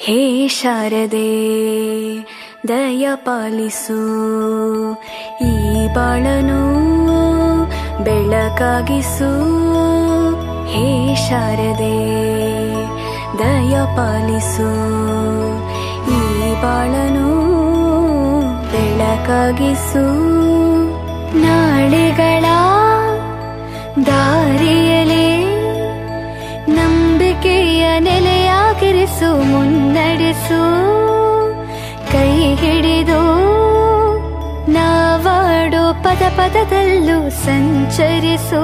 ಹೇ ಶಾರದೆ ದಯ ಪಾಲಿಸು, ಈ ಬಾಳನು ಬೆಳಕಾಗಿಸು. ಹೇ ಶಾರದೆ ದಯ ಪಾಲಿಸು, ಈ ಬಾಳನು ಬೆಳಕಾಗಿಸು. ನಾಳೆಗಳ ದಾರಿಯಲೇ ನಂಬಿಕೆಯ ನೆಲೆಯಾಗಿರಿಸು, ಮುನ್ನಡೆಸು. ಕೈ ಹಿಡಿದು ನಾವಾಡೋ ಪದ ಪದದಲ್ಲೂ ಸಂಚರಿಸು.